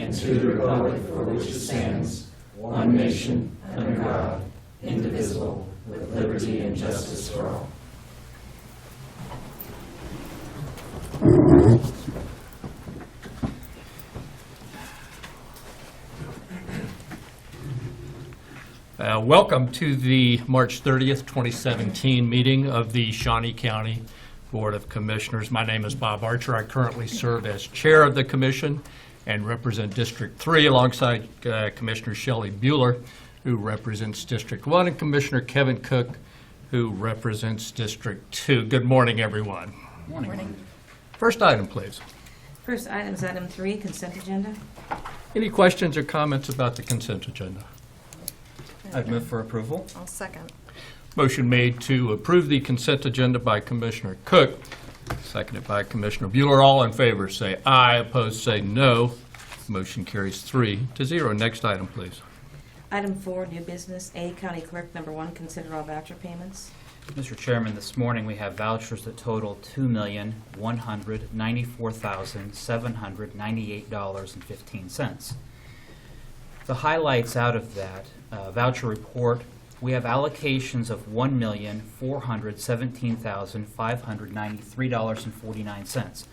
and to the republic for which it stands, one nation, under God, indivisible, with liberty and justice for all. Welcome to the March 30th, 2017 meeting of the Shawnee County Board of Commissioners. My name is Bob Archer. I currently serve as chair of the commission and represent District 3 alongside Commissioner Shelley Bueller, who represents District 1, and Commissioner Kevin Cook, who represents District 2. Good morning, everyone. Morning. First item, please. First item is item 3, consent agenda. Any questions or comments about the consent agenda? I'd move for approval. I'll second. Motion made to approve the consent agenda by Commissioner Cook, seconded by Commissioner Bueller. All in favor say aye, opposed say no. Motion carries 3-0. Next item, please. Item 4, new business. A, County Clerk, number 1, consider all voucher payments. Mr. Chairman, this morning we have vouchers that total $2,194,798.15. The highlights out of that voucher report, we have allocations of $1,417,593.49.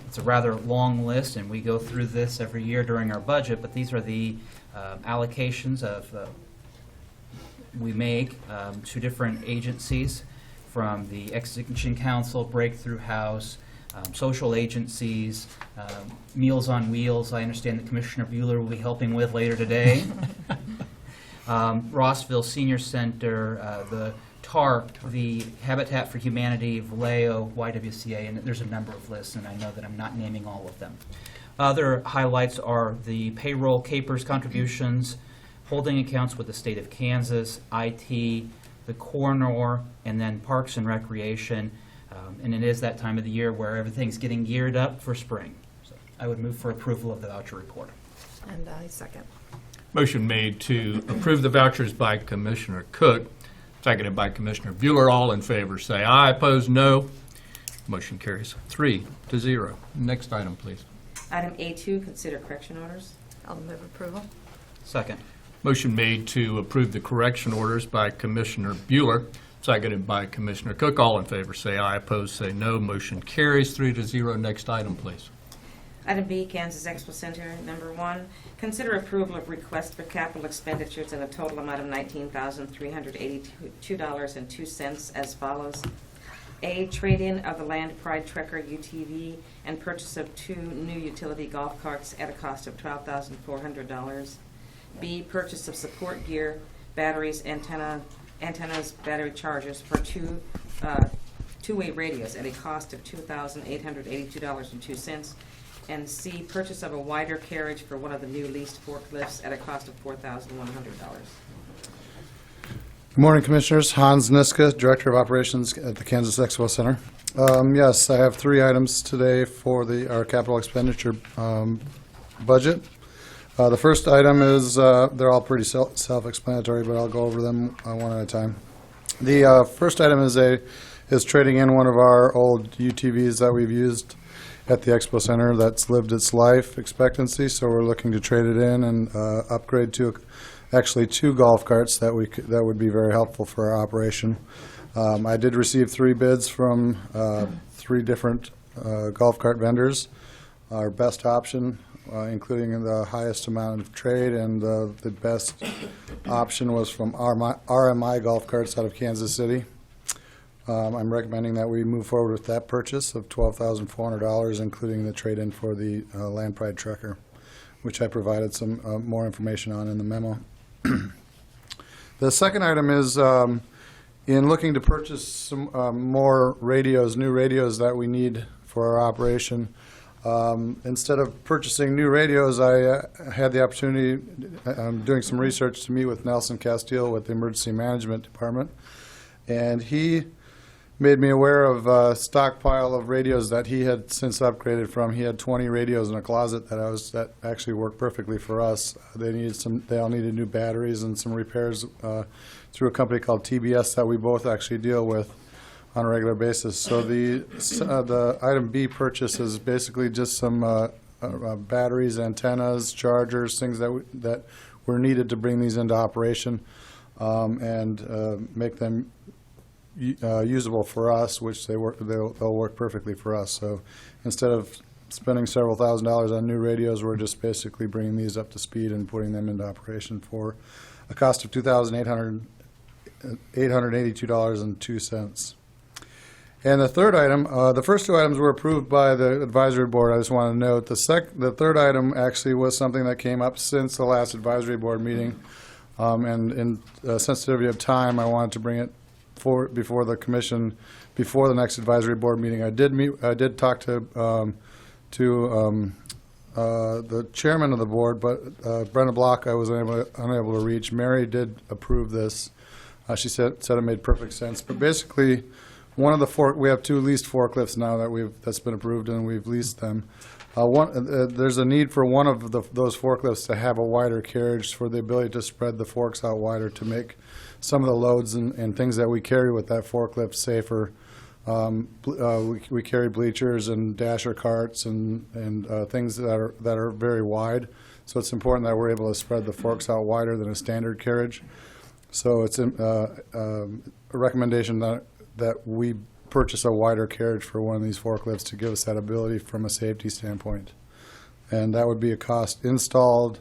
It's a rather long list, and we go through this every year during our budget, but these are the allocations of we make to different agencies, from the Extension Council, Breakthrough House, social agencies, Meals on Wheels, I understand that Commissioner Bueller will be helping with later today. Rossville Senior Center, the TARP, the Habitat for Humanity, Vallejo, YWCA, and there's a number of lists, and I know that I'm not naming all of them. Other highlights are the payroll capers contributions, holding accounts with the state of Kansas, IT, the coroner, and then Parks and Recreation. And it is that time of the year where everything's getting geared up for spring. So I would move for approval of the voucher report. And I second. Motion made to approve the vouchers by Commissioner Cook, seconded by Commissioner Bueller. All in favor say aye, opposed no. Motion carries 3-0. Next item, please. Item A2, consider correction orders. I'll move approval. Second. Motion made to approve the correction orders by Commissioner Bueller, seconded by Commissioner Cook. All in favor say aye, opposed say no. Motion carries 3-0. Next item, please. Item B, Kansas Expo Center, number 1, consider approval of request for capital expenditures in a total amount of $19,382.02 as follows. A, trade-in of the Land Pride Trekker UTV and purchase of 2 new utility golf carts at a cost of $12,400. B, purchase of support gear, batteries, antennas, battery chargers for 2 two-way radios at a cost of $2,882.02. And C, purchase of a wider carriage for one of the new leased forklifts at a cost of $4,100. Good morning, Commissioners. Hans Niska, Director of Operations at the Kansas Expo Center. Yes, I have 3 items today for our capital expenditure budget. The first item is, they're all pretty self-explanatory, but I'll go over them one at a time. The first item is trading in one of our old UTVs that we've used at the Expo Center that's lived its life expectancy, so we're looking to trade it in and upgrade to actually 2 golf carts that would be very helpful for our operation. I did receive 3 bids from 3 different golf cart vendors. Our best option, including the highest amount of trade, and the best option was from RMI Golf Carts out of Kansas City. I'm recommending that we move forward with that purchase of $12,400, including the trade-in for the Land Pride Trekker, which I provided some more information on in the memo. The second item is in looking to purchase some more radios, new radios that we need for our operation. Instead of purchasing new radios, I had the opportunity, doing some research, to meet with Nelson Castile with the Emergency Management Department, and he made me aware of a stockpile of radios that he had since upgraded from. He had 20 radios in a closet that actually worked perfectly for us. They all needed new batteries and some repairs through a company called TBS that we both actually deal with on a regular basis. So the item B purchase is basically just some batteries, antennas, chargers, things that were needed to bring these into operation and make them usable for us, which they'll work perfectly for us. So instead of spending several $1,000s on new radios, we're just basically bringing these up to speed and putting them into operation for a cost of $2,882.02. And the third item, the first two items were approved by the advisory board. I just want to note the third item actually was something that came up since the last advisory board meeting. And in sensitivity of time, I wanted to bring it forward before the commission, before the next advisory board meeting. I did talk to the chairman of the board, but Brenda Block I was unable to reach. Mary did approve this. She said it made perfect sense. But basically, one of the we have two leased forklifts now that's been approved, and we've leased them. There's a need for one of those forklifts to have a wider carriage for the ability to spread the forks out wider to make some of the loads and things that we carry with that forklift safer. We carry bleachers and dasher carts and things that are very wide. So it's important that we're able to spread the forks out wider than a standard carriage. So it's a recommendation that we purchase a wider carriage for one of these forklifts to give us that ability from a safety standpoint. And that would be a cost installed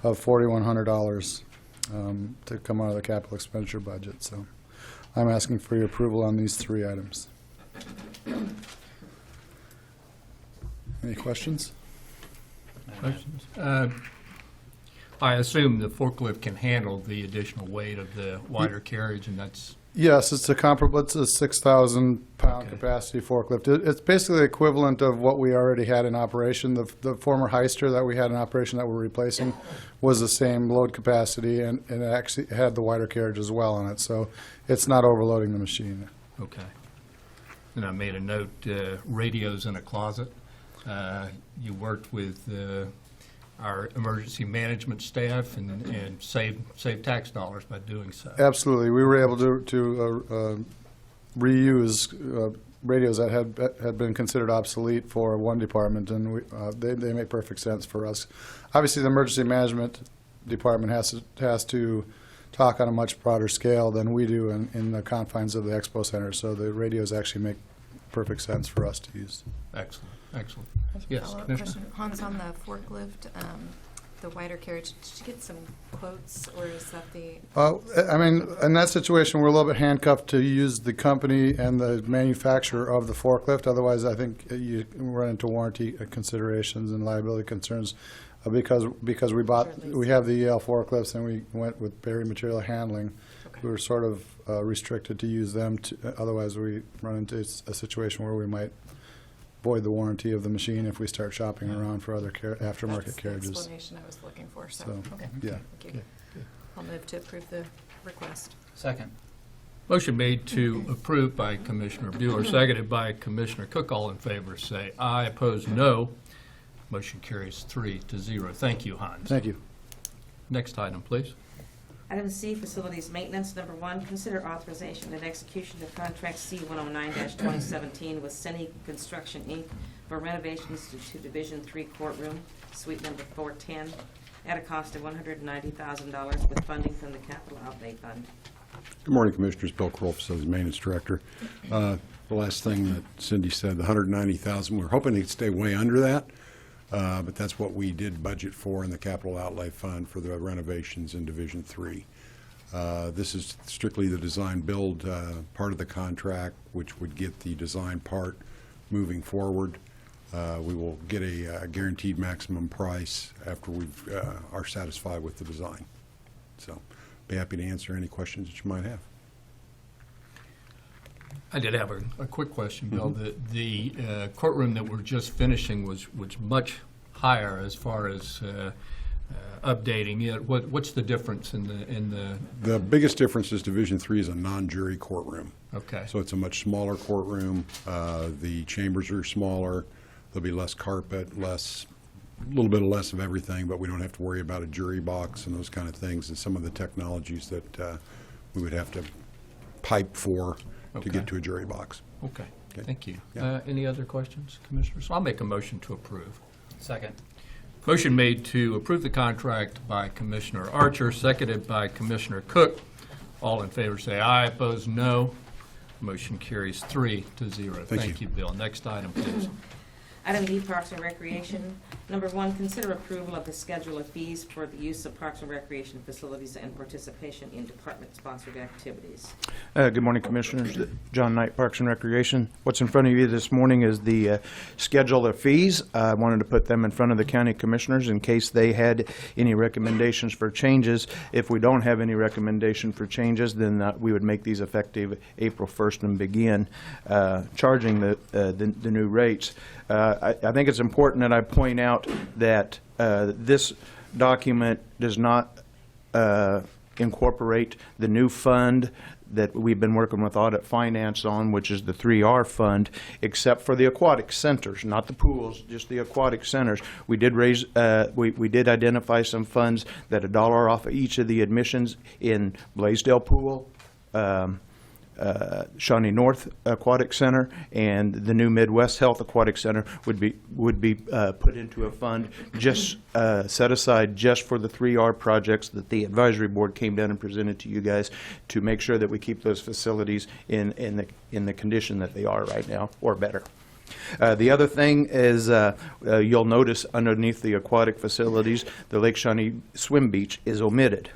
of $4,100 to come out of the capital expenditure budget. So I'm asking for your approval on these three items. Any questions? Questions? I assume the forklift can handle the additional weight of the wider carriage, and that's... Yes, it's a 6,000-pound Okay. capacity forklift. It's basically the equivalent of what we already had in operation. The former Heister that we had in operation that we're replacing was the same load capacity, and it actually had the wider carriage as well on it. So it's not overloading the machine. Okay. And I made a note, radios in a closet. You worked with our emergency management staff and save tax dollars by doing so. Absolutely. We were able to reuse radios that had been considered obsolete for one department, and they make perfect sense for us. Obviously, the emergency management department has to talk on a much broader scale than we do in the confines of the expo center, so the radios actually make perfect sense for us to use. Excellent, excellent. Yes, Follow-up Commissioner? question. Hans, on the forklift, the wider carriage, did you get some quotes, or is that the, I mean, in that situation, we're a little bit handcuffed to use the company and the manufacturer of the forklift. Otherwise, I think you run into warranty considerations and liability concerns because we have the EL forklifts and we went with Berry Material Handling. Okay. We were sort of restricted to use them. Otherwise, we run into a situation where we might void the warranty of the machine if we start shopping around for other aftermarket that's the carriages. explanation I was looking for, so, So, okay. yeah. Thank you. I'll move to approve the request. Second. Motion made to approve by Commissioner Bueller, seconded by Commissioner Cook. All in favor, say aye. Opposed, no. Motion carries 3-0. Thank you, Hans. Thank you. Next item, please. Item C, Facilities Maintenance. Number 1, consider authorization and execution of contract C-109-2017 with Seni Construction, Inc. for renovations to Division 3 Courtroom, Suite Number 410, at a cost of $190,000 with funding from the Capital Outlay Fund. Good morning, Commissioners. Bill Kroll, Facilities Maintenance Director. The last thing that Cindy said, the $190,000, we're hoping to stay way under that, but that's what we did budget for in the Capital Outlay Fund for the renovations in Division 3. This is strictly the design-build part of the contract, which would get the design part moving forward. We will get a guaranteed maximum price after we are satisfied with the design. So, be happy to answer any questions that you might have. I did have a quick question, Bill. The courtroom that we're just finishing was much higher as far as updating it. What's the difference in the? The biggest difference is Division 3 is a non-jury courtroom. Okay. So it's a much smaller courtroom. The chambers are smaller. There'll be less carpet, a little bit less of everything, but we don't have to worry about a jury box and those kind of things and some of the technologies that we would have to pipe for to Okay. get to a jury box. Okay. Okay. Thank you. Yeah. Any other questions, Commissioners? I'll make a motion to approve. Second. Motion made to approve the contract by Commissioner Archer, seconded by Commissioner Cook. All in favor say aye, opposed no. Motion carries 3-0. Thank you. Bill. Next item, please. Item D, Parks and Recreation. Number 1, consider approval of the schedule of fees for the use of Parks and Recreation facilities and participation in department-sponsored activities. Good morning, Commissioners. John Knight, Parks and Recreation. What's in front of you this morning is the schedule of fees. I wanted to put them in front of the county commissioners in case they had any recommendations for changes. If we don't have any recommendation for changes, then we would make these effective April 1st and begin charging the new rates. I think it's important that I point out that this document does not incorporate the new fund that we've been working with Audit Finance on, which is the 3R fund, except for the aquatic centers, not the pools, just the aquatic centers. We did raise, we did identify some funds that $1 off of each of the admissions in Blaisdell Pool, Shawnee North Aquatic Center, and the new Midwest Health Aquatic Center would be put into a fund just set aside just for the 3R projects that the advisory board came down and presented to you guys to make sure that we keep those facilities in the condition that they are right now or better. The other thing is you'll notice underneath the aquatic facilities, the Lake Shawnee Swim Beach is omitted.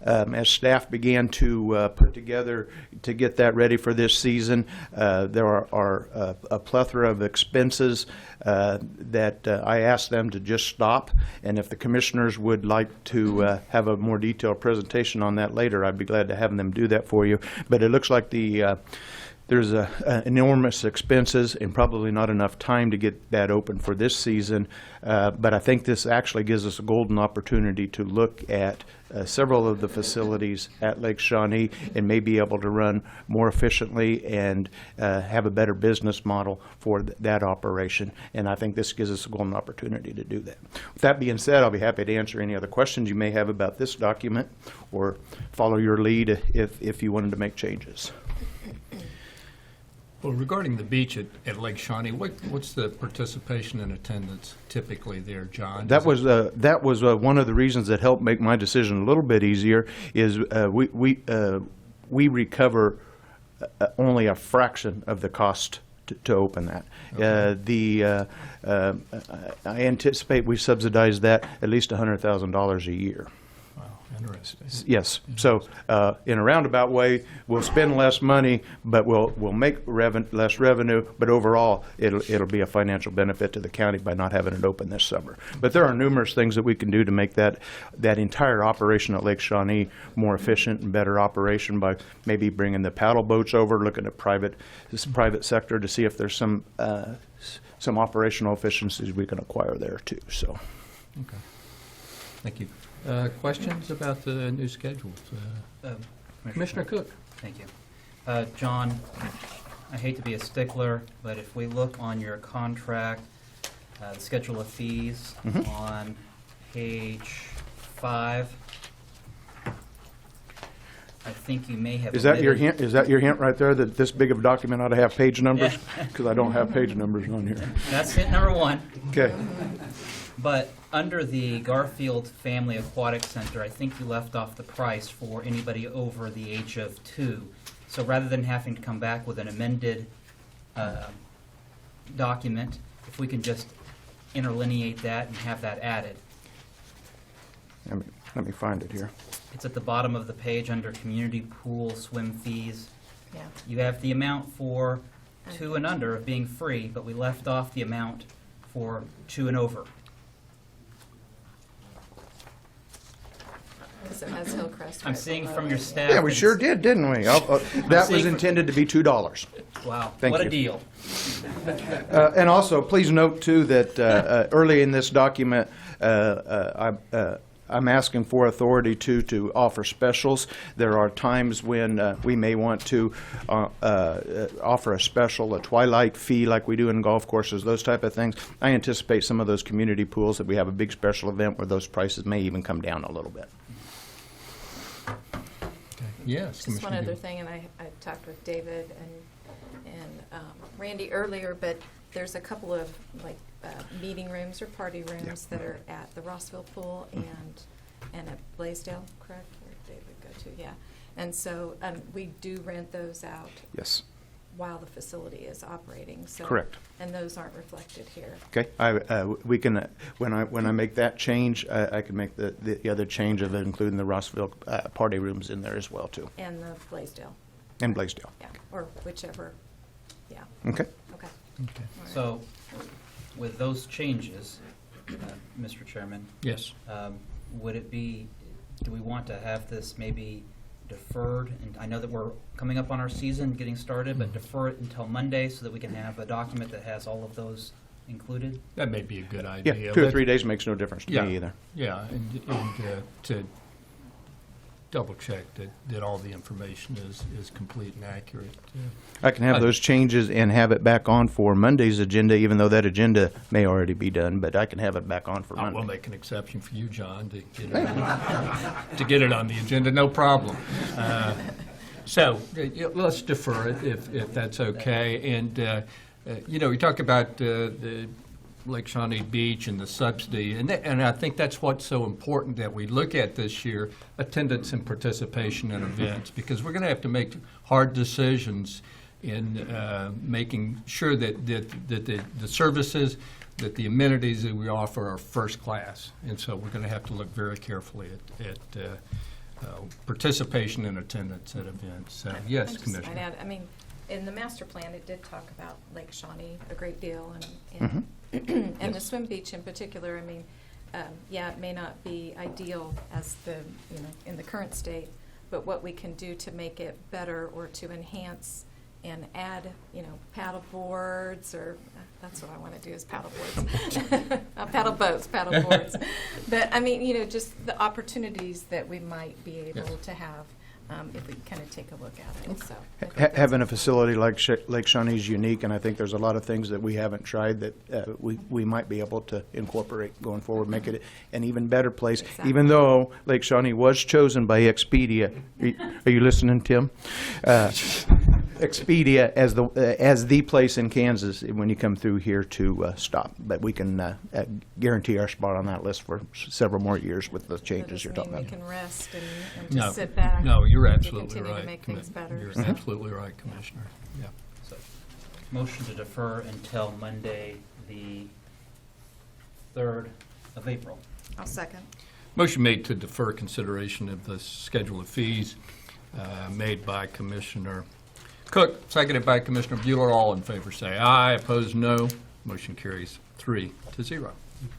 As staff began to put together to get that ready for this season, there are a plethora of expenses that I asked them to just stop. And if the commissioners would like to have a more detailed presentation on that later, I'd be glad to have them do that for you. But it looks like there's enormous expenses and probably not enough time to get that open for this season. But I think this actually gives us a golden opportunity to look at several of the facilities at Lake Shawnee and may be able to run more efficiently and have a better business model for that operation. And I think this gives us a golden opportunity to do that. With that being said, I'll be happy to answer any other questions you may have about this document or follow your lead if you wanted to make changes. Well, regarding the beach at Lake Shawnee, what's the participation and attendance typically there, John? That was one of the reasons that helped make my decision a little bit easier. Is we recover only a fraction of the cost to open that. Okay. I anticipate we subsidize that at least $100,000 a year. Interesting. Yes. So in a roundabout way, we'll spend less money, but we'll make less revenue. But overall, it'll be a financial benefit to the county by not having it open this summer. But there are numerous things that we can do to make that entire operation at Lake Shawnee more efficient and better operation by maybe bringing the paddle boats over, looking at this private sector to see if there's some operational efficiencies we can acquire there too. So. Okay. Thank you. Questions about the new schedules? Commissioner Cook. Thank you. John, I hate to be a stickler, but if we look on your contract, the schedule of fees on page 5, I think you may have. Is that your hint? Is that your hint right there that this big of a document ought to have page numbers? Because I don't have page numbers on here. That's hint number 1. Okay. But under the Garfield Family Aquatic Center, I think you left off the price for anybody over the age of 2. So rather than having to come back with an amended document, if we can just interlineate that and have that added. Let me find it here. It's at the bottom of the page under community pool swim fees. Yeah. You have the amount for 2 and under of being free, but we left off the amount for 2 and over. Because it has Hillcrest. I'm right seeing below from your it. staff. Yeah, we sure did, didn't we? That was intended to be $2. Wow, Thank what a you. deal. And also, please note too that early in this document, I'm asking for authority to offer specials. There are times when we may want to offer a special, a twilight fee like we do in golf courses, those type of things. I anticipate some of those community pools that we have a big special event where those prices may even come down a little bit. Yes, Just one Commissioner other Gill. thing, and I talked with David and Randy earlier, but there's a couple of meeting rooms or party rooms that are at the Rossville Pool and at Blaisdell, correct? Where David go to, yeah. And so we do rent those out Yes, while the facility is operating. So, correct. and those aren't reflected here. Okay, we can, when I make that change, I can make the other change of including the Rossville party rooms in there as well, too, And the Blaisdell, and Blaisdell. yeah, or whichever, yeah, Okay. okay. Okay. All right. So, with those changes, Mr. Chairman, Yes. would it be, do we want to have this maybe deferred? And I know that we're coming up on our season, getting started, but defer it until Monday so that we can have a document that has all of those included? That may be a good Yeah, idea. 2 or Let- 3 days makes no difference to Yeah. me either. Yeah, and to double check that all the information is complete and accurate. I can have those changes and have it back on for Monday's agenda, even though that agenda may already be done, but I can have it back on for We'll Monday. make an exception for you, John, to get it on the agenda, no problem. So let's defer it if that's okay. And, we talk about the Lake Shawnee Beach and the subsidy, and I think that's what's so important that we look at this year, attendance and participation in events, because we're going to have to make hard decisions in making sure that the services, that the amenities that we offer are first class. And so we're going to have to look very carefully at participation and attendance at events. So, yes, I just Commissioner. might add, I mean, in the master plan, it did talk about Lake Shawnee a great deal, and and the swim beach in particular. I mean, it may not be ideal as in the current state, but what we can do to make it better or to enhance and add, paddle boards, or that's what I want to do is paddle boards, paddle boats, paddle boards. But I mean, just the opportunities that we might be able to have if we kind of take a look at it. So I think that's Having a facility like Lake Shawnee is unique, and I think there's a lot of things that we haven't tried that we might be able to incorporate going forward, make it an even better place, Exactly. even though Lake Shawnee was chosen by Expedia. Are you listening, Tim? Expedia as the place in Kansas when you come through here to stop. But we can guarantee our spot on that list for several more years with the that changes you're doesn't talking mean about. we can rest and No, just sit back. No, you're We absolutely continue right. to make things better. You're so. absolutely right, Commissioner. Yeah. So, motion to defer until Monday, the 3rd of April. I'll second. Motion made to defer consideration of the schedule of fees, made by Commissioner Cook, seconded by Commissioner Bueller. All in favor say aye. Opposed, no. Motion carries 3-0.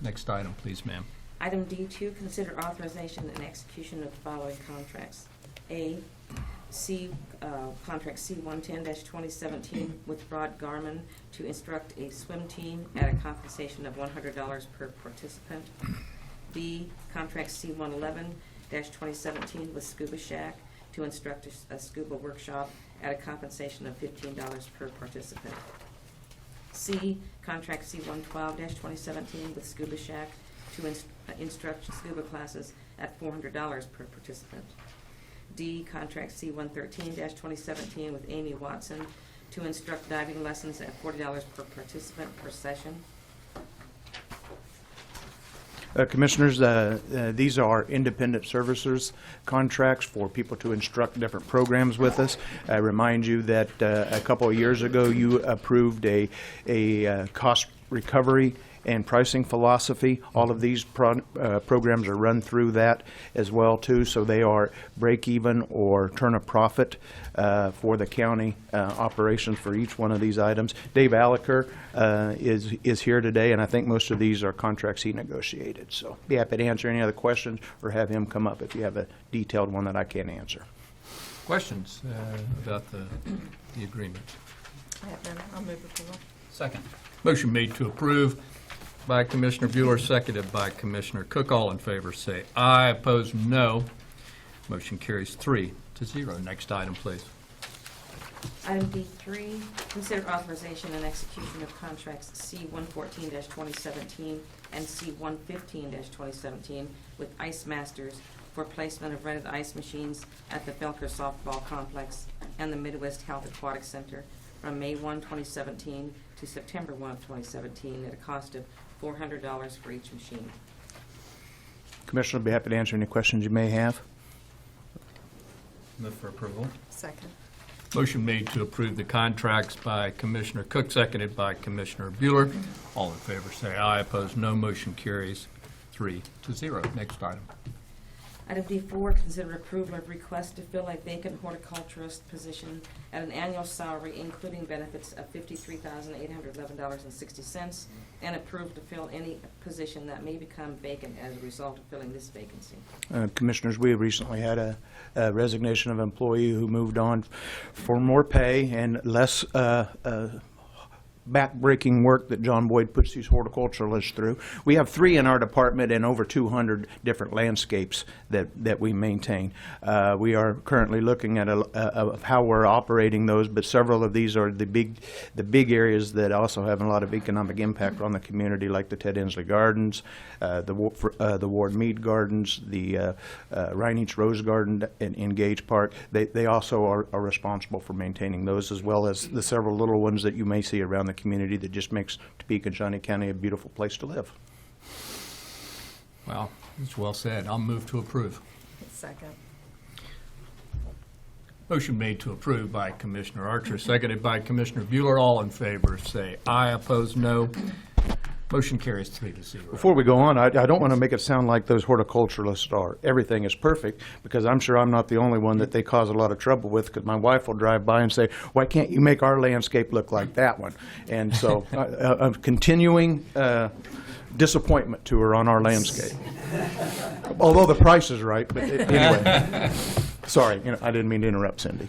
Next item, please, ma'am. Item D2, consider authorization and execution of the following contracts. A, contract C-110-2017 with Rod Garman to instruct a swim team at a compensation of $100 per participant. B, contract C-111-2017 with Scuba Shack to instruct a scuba workshop at a compensation of $15 per participant. C, contract C-112-2017 with Scuba Shack to instruct scuba classes at $400 per participant. D, contract C-113-2017 with Amy Watson to instruct diving lessons at $40 per participant per session. Commissioners, these are independent services contracts for people to instruct different programs with us. I remind you that a couple of years ago, you approved a cost recovery and pricing philosophy. All of these programs are run through that as well, too, so they are break even or turn a profit for the county operations for each one of these items. Dave Aliker is here today, and I think most of these are contracts he negotiated. So be happy to answer any other questions or have him come up if you have a detailed one that I can't answer. Questions about the agreement? I have none. I'll move approval. Second. Motion made to approve by Commissioner Bueller, seconded by Commissioner Cook. All in favor say aye. Opposed, no. Motion carries 3-0. Next item, please. Item D3, consider authorization and execution of contracts C-114-2017 and C-115-2017 with Ice Masters for placement of rented ice machines at the Belker Softball Complex and the Midwest Health Aquatic Center from May 1, 2017 to to September 1 of 2017 at a cost of $400 for each machine. Commissioner will be happy to answer any questions you may have. Move for approval. Second. Motion made to approve the contracts by Commissioner Cook, seconded by Commissioner Bueller. All in favor say aye. Opposed, no. Motion carries 3-0. Next item. Item D4, consider approval of request to fill a vacant horticulturist position at an annual salary including benefits of $53,811.60, and approve to fill any position that may become vacant as a result of filling this vacancy. Commissioners, we recently had a resignation of an employee who moved on for more pay and less back-breaking work that John Boyd puts these horticulturalists through. We have 3 in our department and over 200 different landscapes that we maintain. We are currently looking at how we're operating those, but several of these are the big areas that also have a lot of economic impact on the community, like the Ted Inslee Gardens, the Ward Mead Gardens, the Reinings Rose Garden in Gage Park. They also are responsible for maintaining those, as well as the several little ones that you may see around the community that just makes Topeka and Shawnee County a beautiful place to live. Well, it's well said. I'll move to approve. Second. Motion made to approve by Commissioner Archer, seconded by Commissioner Bueller. All in favor say aye. Opposed, no. Motion carries 3-0. Before we go on, I don't want to make it sound like those horticulturalists are, everything is perfect, because I'm sure I'm not the only one that they cause a lot of trouble with, because my wife will drive by and say, why can't you make our landscape look like that one? And so I'm continuing disappointment to her on our landscape. Although the price is right, but anyway. Sorry, I didn't mean to interrupt, Cindy.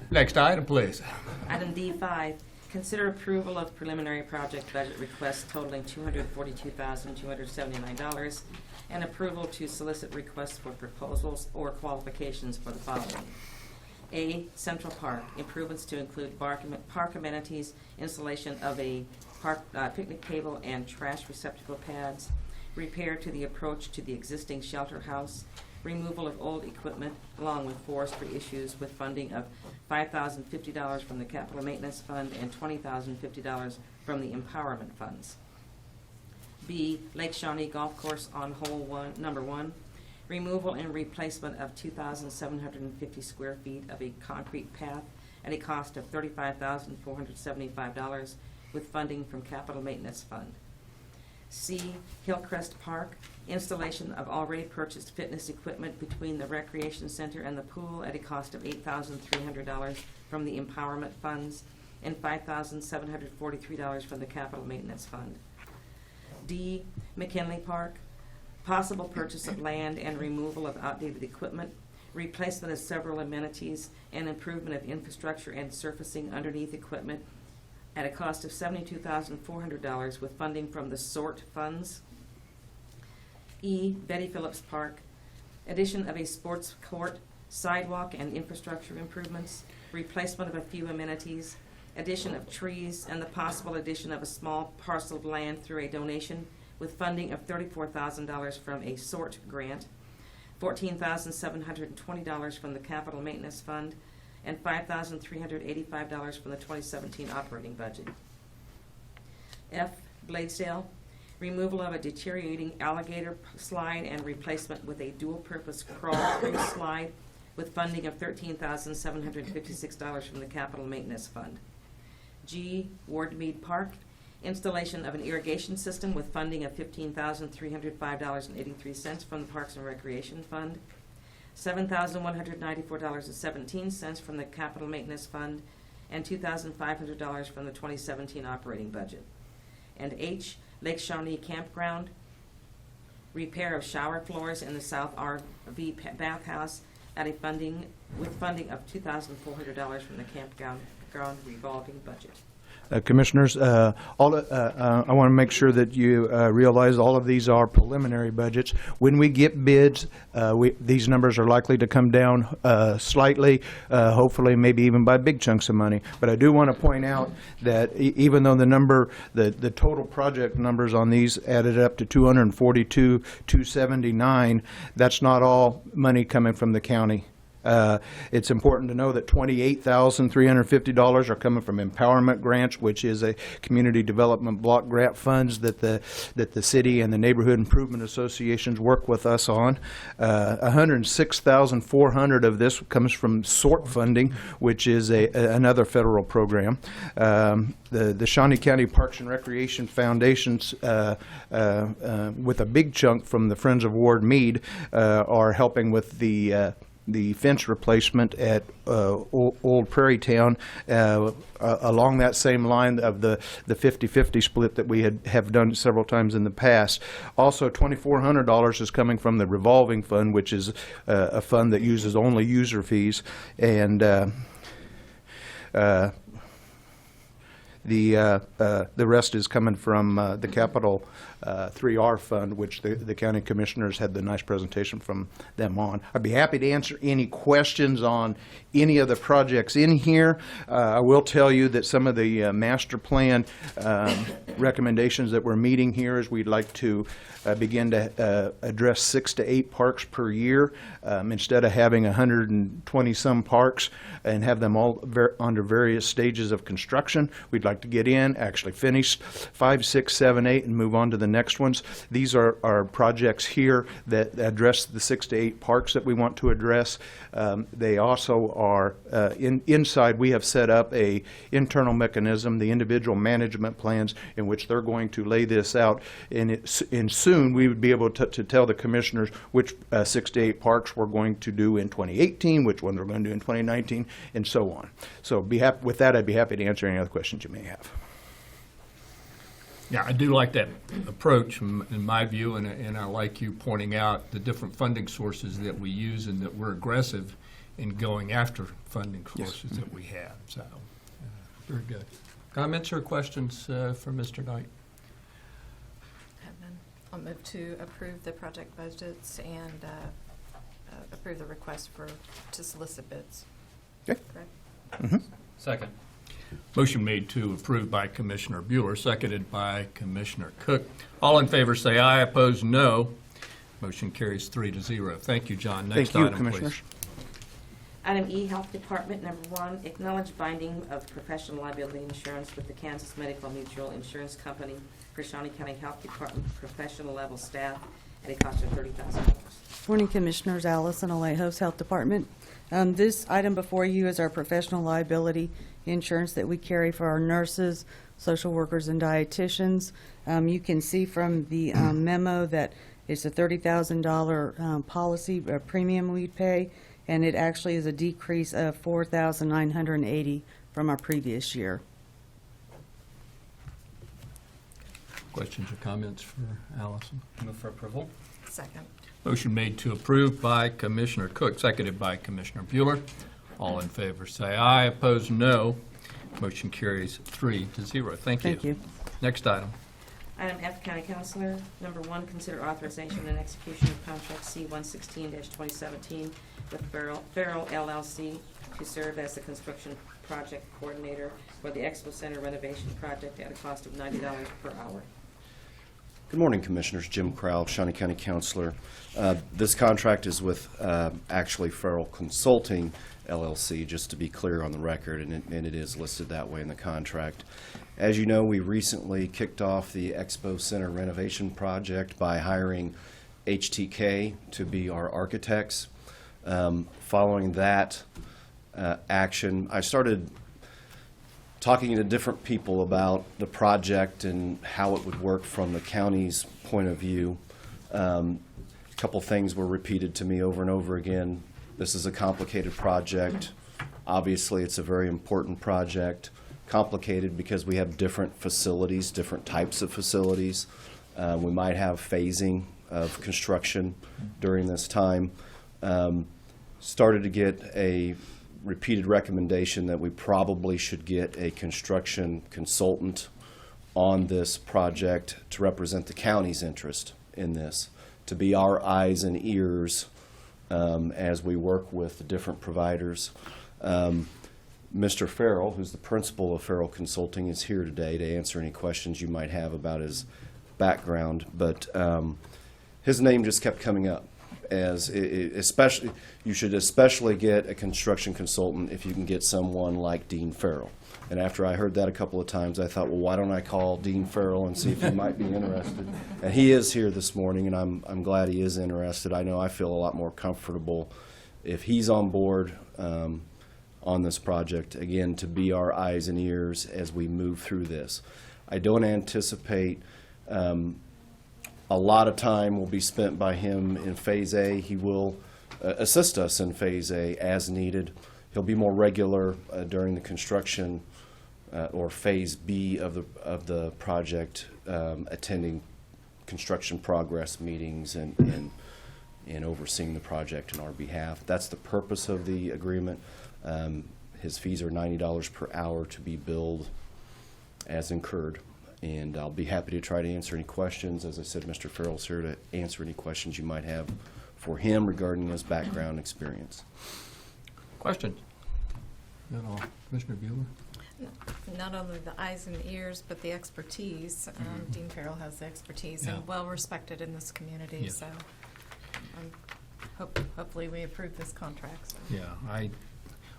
Next item, please. Item D5, consider approval of preliminary project budget request totaling $242,279 and approval to solicit requests for proposals or qualifications for the following. A, Central Park, improvements to include park amenities, installation of a picnic table and trash receptacle pads, repair to the approach to the existing shelter house, removal of old equipment, along with forestry issues, with funding of $5,050 from the Capital Maintenance Fund and $20,050 from the Empowerment Funds. B, Lake Shawnee Golf Course on number 1, removal and replacement of 2,750 square feet of a concrete path at a cost of $35,475, with funding from Capital Maintenance Fund. C, Hillcrest Park, installation of already purchased fitness equipment between the recreation center and the pool at a cost of $8,300 from the Empowerment Funds and $5,743 from the Capital Maintenance Fund. D, McKinley Park, possible purchase of land and removal of outdated equipment, replacement of several amenities, and improvement of infrastructure and surfacing underneath equipment at a cost of $72,400 with funding from the SORT funds. E, Betty Phillips Park, addition of a sports court, sidewalk and infrastructure improvements, replacement of a few amenities, addition of trees, and the possible addition of a small parcel of land through a donation with funding of $34,000 from a SORT grant, $14,720 from the Capital Maintenance Fund, and $5,385 from the 2017 operating budget. F, Bladesdale, removal of a deteriorating alligator slide and replacement with a dual-purpose crawl-through slide with funding of $13,756 from the Capital Maintenance Fund. G, Ward Mead Park, installation of an irrigation system with funding of $15,305.83 from the Parks and Recreation Fund, $7,194.17 from the Capital Maintenance Fund, and $2,500 from the 2017 operating budget. And H, Lake Shawnee Campground, repair of shower floors in the South RV bathhouse at a funding of $2,400 from the campground revolving budget. Commissioners, I want to make sure that you realize all of these are preliminary budgets. When we get bids, these numbers are likely to come down slightly, hopefully maybe even by big chunks of money. But I do want to point out that even though the total project numbers on these added up to $242,279, that's not all money coming from the county It's important to know that $28,350 are coming from empowerment grants, which is a community development block grant funds that the city and the neighborhood improvement associations work with us on. $106,400 of this comes from SORT funding, which is another federal program. The Shawnee County Parks and Recreation Foundations, with a big chunk from the Friends of Ward Mead, are helping with the fence replacement at Old Prairie Town, along that same line of the 50-50 split that we have done several times in the past. Also, $2,400 is coming from the revolving fund, which is a fund that uses only user fees, and the rest is coming from the Capital 3R fund, which the county commissioners had the nice presentation from them on. I'd be happy to answer any questions on any of the projects in here. I will tell you that some of the master plan recommendations that we're meeting here is we'd like to begin to address 6 to 8 parks per year, instead of having 120-some parks and have them all under various stages of construction. We'd like to get in, actually finish 5, 6, 7, 8, and move on to the next ones. These are projects here that address the 6 to 8 parks that we want to address. They also are inside. We have set up a internal mechanism, the individual management plans, in which they're going to lay this out. And soon we would be able to tell the commissioners which 6 to 8 parks we're going to do in 2018, which ones we're going to do in 2019, and so on. So with that, I'd be happy to answer any other questions you may have. Yeah, I do like that approach in my view, and I like you pointing out the different funding sources that we use and that we're aggressive in going after funding sources that we have. So, very good. Comments or questions for Mr. Knight? And then I'll move to approve the project budgets and approve the request to solicit bids. Okay. Correct? Second. Motion made to approve by Commissioner Bueller, seconded by Commissioner Cook. All in favor say aye, opposed no. Motion carries 3-0. Thank you, John. Next Thank you, item, Commissioners. please. Item E, Health Department, number 1, acknowledge binding of professional liability insurance with the Kansas Medical Mutual Insurance Company for Shawnee County Health Department professional level staff at a cost of $30,000. Morning, Commissioners. Allison Alejos, Health Department. This item before you is our professional liability insurance that we carry for our nurses, social workers, and dietitians. You can see from the memo that it's a $30,000 policy premium we'd pay, and it actually is a decrease of $4,980 from our previous year. Questions or comments for Allison? Move for approval. Second. Motion made to approve by Commissioner Cook, seconded by Commissioner Bueller. All in favor say aye, opposed no. Motion carries 3-0. Thank you. Thank you. Next item. Item F, County Councilor, number 1, consider authorization and execution of contract C-116-2017 with Farrell LLC to serve as the construction project coordinator for the Expo Center renovation project at a cost of $90 per hour. Good morning, Commissioners. Jim Crowell, Shawnee County Councilor. This contract is with actually Farrell Consulting, LLC, just to be clear on the record, and it is listed that way in the contract. As you know, we recently kicked off the Expo Center renovation project by hiring HTK to be our architects. Following that action, I started talking to different people about the project and how it would work from the county's point of view. A couple things were repeated to me over and over again. This is a complicated project. Obviously, it's a very important project. Complicated because we have different facilities, different types of facilities. We might have phasing of construction during this time. Started to get a repeated recommendation that we probably should get a construction consultant on this project to represent the county's interest in this, to be our eyes and ears as we work with the different providers. Mr. Farrell, who's the principal of Farrell Consulting, is here today to answer any questions you might have about his background, but his name just kept coming up especially, you should especially get a construction consultant if you can get someone like Dean Farrell. And after I heard that a couple of times, I thought, well, why don't I call Dean Farrell and see if he might be interested? And he is here this morning, and I'm glad he is interested. I know I feel a lot more comfortable if he's on board on this project, again, to be our eyes and ears as we move through this. I don't anticipate a lot of time will be spent by him in Phase A. He will assist us in Phase A as needed. He'll be more regular during the construction or Phase B of the project, attending construction progress meetings and overseeing the project on our behalf. That's the purpose of the agreement. His fees are $90 per hour to be billed as incurred. And I'll be happy to try to answer any questions. As I said, Mr. Farrell's here to answer any questions you might have for him regarding his background experience. Questions? Not all. Commissioner Bueller? Not only the eyes and ears, but the expertise. Dean Farrell has the expertise Yeah. and well-respected in this community, Yes. so hopefully we approve this contract. So. Yeah,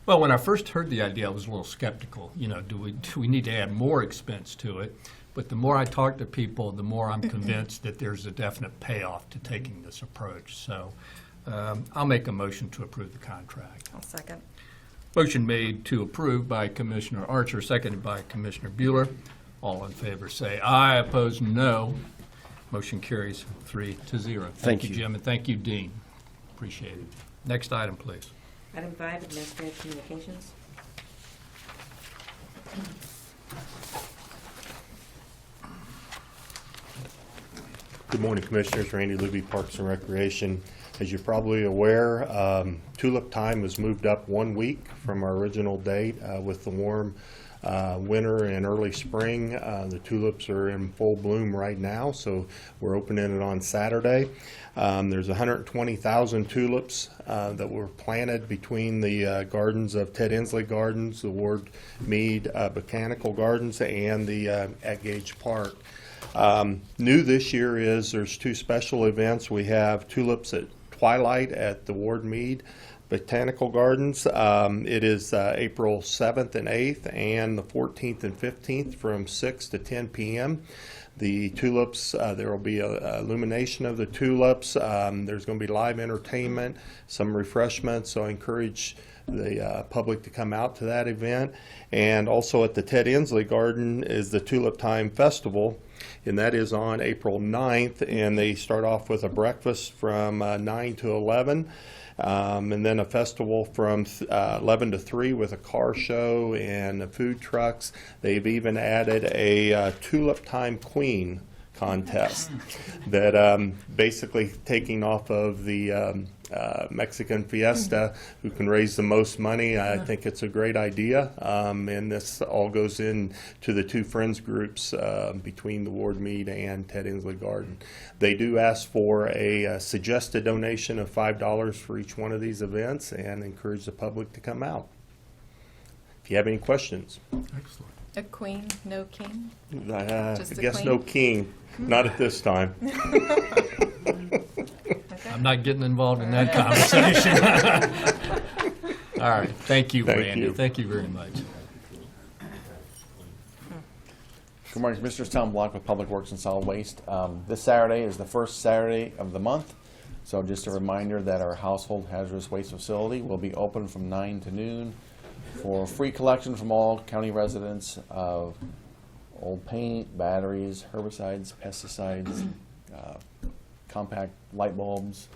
well, when I first heard the idea, I was a little skeptical. You know, do we need to add more expense to it? But the more I talk to people, the more I'm convinced that there's a definite payoff to taking this approach. So I'll make a motion to approve the contract. I'll second. Motion made to approve by Commissioner Archer, seconded by Commissioner Bueller. All in favor say aye, opposed no. Motion carries 3-0. Thank you. Jim, and thank you, Dean. Appreciate it. Next item, please. Item 5, Administrative Communications. Good morning, Commissioners. Randy Luby, Parks and Recreation. As you're probably aware, tulip time has moved up 1 week from our original date with the warm winter and early spring. The tulips are in full bloom right now, so we're opening it on Saturday. There's 120,000 tulips that were planted between the gardens of Ted Inslee Gardens, the Ward Mead Botanical Gardens, and the at Gage Park. New this year is there's 2 special events. We have tulips at twilight at the Ward Mead Botanical Gardens. It is April 7th and 8th and the 14th and 15th from 6 to 10 p.m. The tulips, there will be a illumination of the tulips. There's going to be live entertainment, some refreshments, so I encourage the public to come out to that event. And also at the Ted Inslee Garden is the Tulip Time Festival, and that is on April 9th, and they start off with a breakfast from 9 to 11. And then a festival from 11 to 3 with a car show and food trucks. They've even added a Tulip Time Queen contest that basically taking off of the Mexican Fiesta, who can raise the most money. I think it's a great idea, and this all goes in to the 2 friends groups between the Ward Mead and Ted Inslee Garden. They do ask for a suggested donation of $5 for each one of these events and encourage the public to come out. If you have any questions. Excellent. A queen, no king? I Just a guess queen? no king, not at this time. I'm not getting involved in that conversation. All right, thank you, Thank Randy. you. Thank you very much. Good morning, Commissioners. Tom Block with Public Works and Solid Waste. This Saturday is the first Saturday of the month, so just a reminder that our household hazardous waste facility will be open from 9 to noon for free collection from all county residents of old paint, batteries, herbicides, pesticides, compact light bulbs,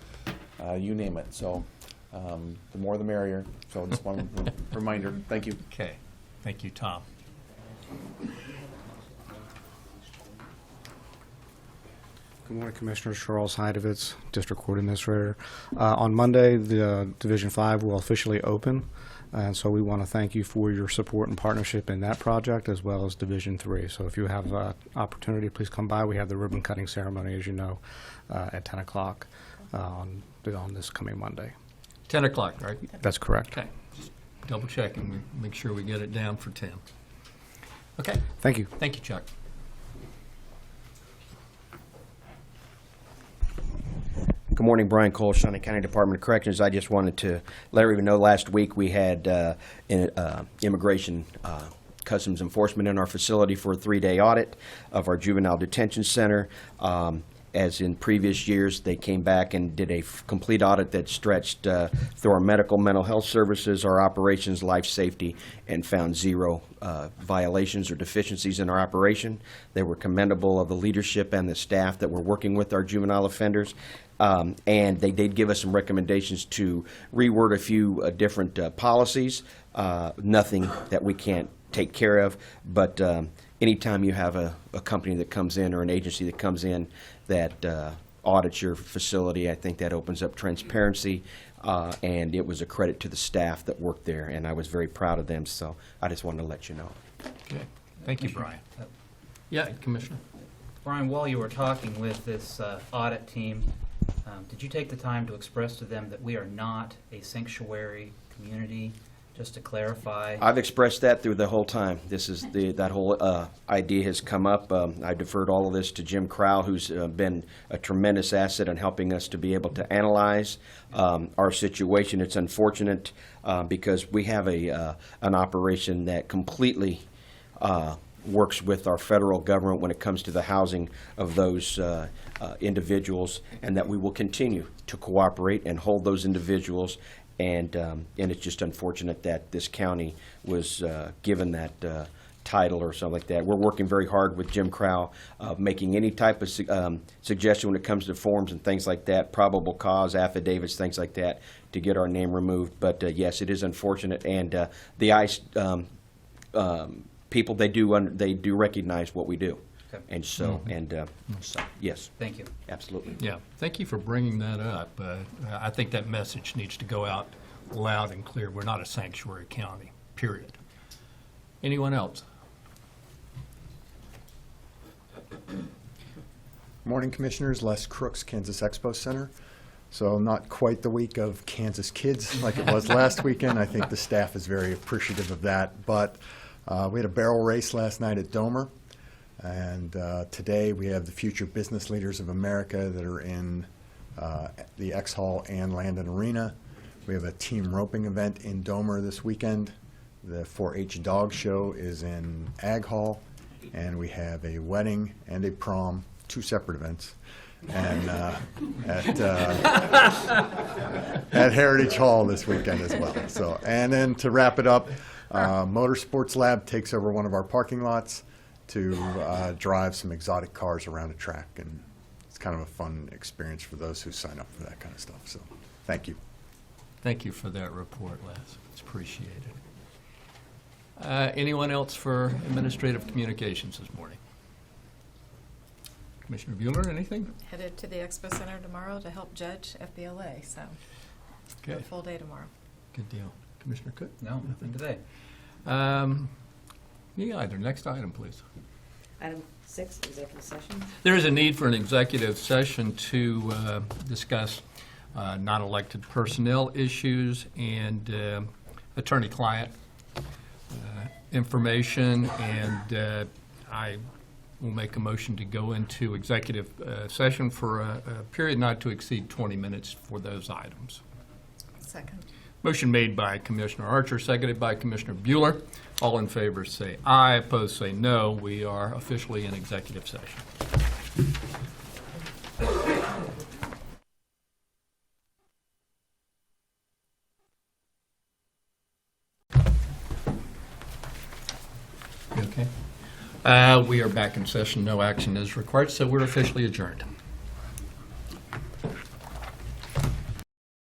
you name it. So the more the merrier. So just one reminder. Thank you. Okay, thank you, Tom. Good morning, Commissioners. Charles Heidovitz, District Court Administrator. On Monday, the Division 5 will officially open, and so we want to thank you for your support and partnership in that project, as well as Division 3. So if you have opportunity, please come by. We have the ribbon cutting ceremony, as you know, at 10 o'clock on this coming Monday. 10 o'clock, right? That's correct. Okay, just double checking, make sure we get it down for 10. Okay, Thank you. thank you, Chuck. Good morning, Brian Cole, Shawnee County Department of Corrections. I just wanted to let everyone know last week we had Immigration Customs Enforcement in our facility for a 3-day audit of our juvenile detention center. As in previous years, they came back and did a complete audit that stretched through our medical, mental health services, our operations, life safety, and found 0 violations or deficiencies in our operation. They were commendable of the leadership and the staff that were working with our juvenile offenders. And they did give us some recommendations to reword a few different policies. Nothing that we can't take care of, but anytime you have a company that comes in or an agency that comes in that audits your facility, I think that opens up transparency, and it was a credit to the staff that worked there, and I was very proud of them, so I just wanted to let you know. Okay. Thank you, Brian. Yeah, Commissioner. Brian, while you were talking with this audit team, did you take the time to express to them that we are not a sanctuary community? Just to clarify. I've expressed that through the whole time. This is that whole idea has come up. I deferred all of this to Jim Crowell, who's been a tremendous asset in helping us to be able to analyze our situation. It's unfortunate because we have an operation that completely works with our federal government when it comes to the housing of those individuals, and that we will continue to cooperate and hold those individuals. And it's just unfortunate that this county was given that title or something like that. We're working very hard with Jim Crowell, making any type of suggestion when it comes to forms and things like that, probable cause, affidavits, things like that, to get our name removed. But yes, it is unfortunate, and the ICE people, they do recognize what we do. Okay. And so, so, yes. Thank you. Absolutely. Yeah, thank you for bringing that up. I think that message needs to go out loud and clear. We're not a sanctuary county, period. Anyone else? Morning, Commissioners. Les Crooks, Kansas Expo Center. So not quite the week of Kansas Kids like it was last weekend. I think the staff is very appreciative of that. But we had a barrel race last night at Domer. And today we have the Future Business Leaders of America that are in the X Hall and Landon Arena. We have a team roping event in Domer this weekend. The 4-H Dog Show is in Ag Hall. And we have a wedding and a prom, 2 separate events, and at Heritage Hall this weekend as well. So, and then to wrap it up, Motorsports Lab takes over one of our parking lots to drive some exotic cars around a track, and it's kind of a fun experience for those who sign up for that kind of stuff. So, thank you. Thank you for that report, Les. It's appreciated. Anyone else for administrative communications this morning? Commissioner Bueller, anything? Headed to the Expo Center tomorrow to help judge FBLA, so Okay. a full day tomorrow. Good deal. Commissioner Cook? No, nothing today. Yeah, either. Next item, please. Item 6, executive session. There is a need for an executive session to discuss non-elected personnel issues and attorney-client information, and I will make a motion to go into executive session for a period not to exceed 20 minutes for those items. Second. Motion made by Commissioner Archer, seconded by Commissioner Bueller. All in favor say aye, opposed say no. We are officially in executive session. You okay? We are back in session. No action is required, so we're officially adjourned.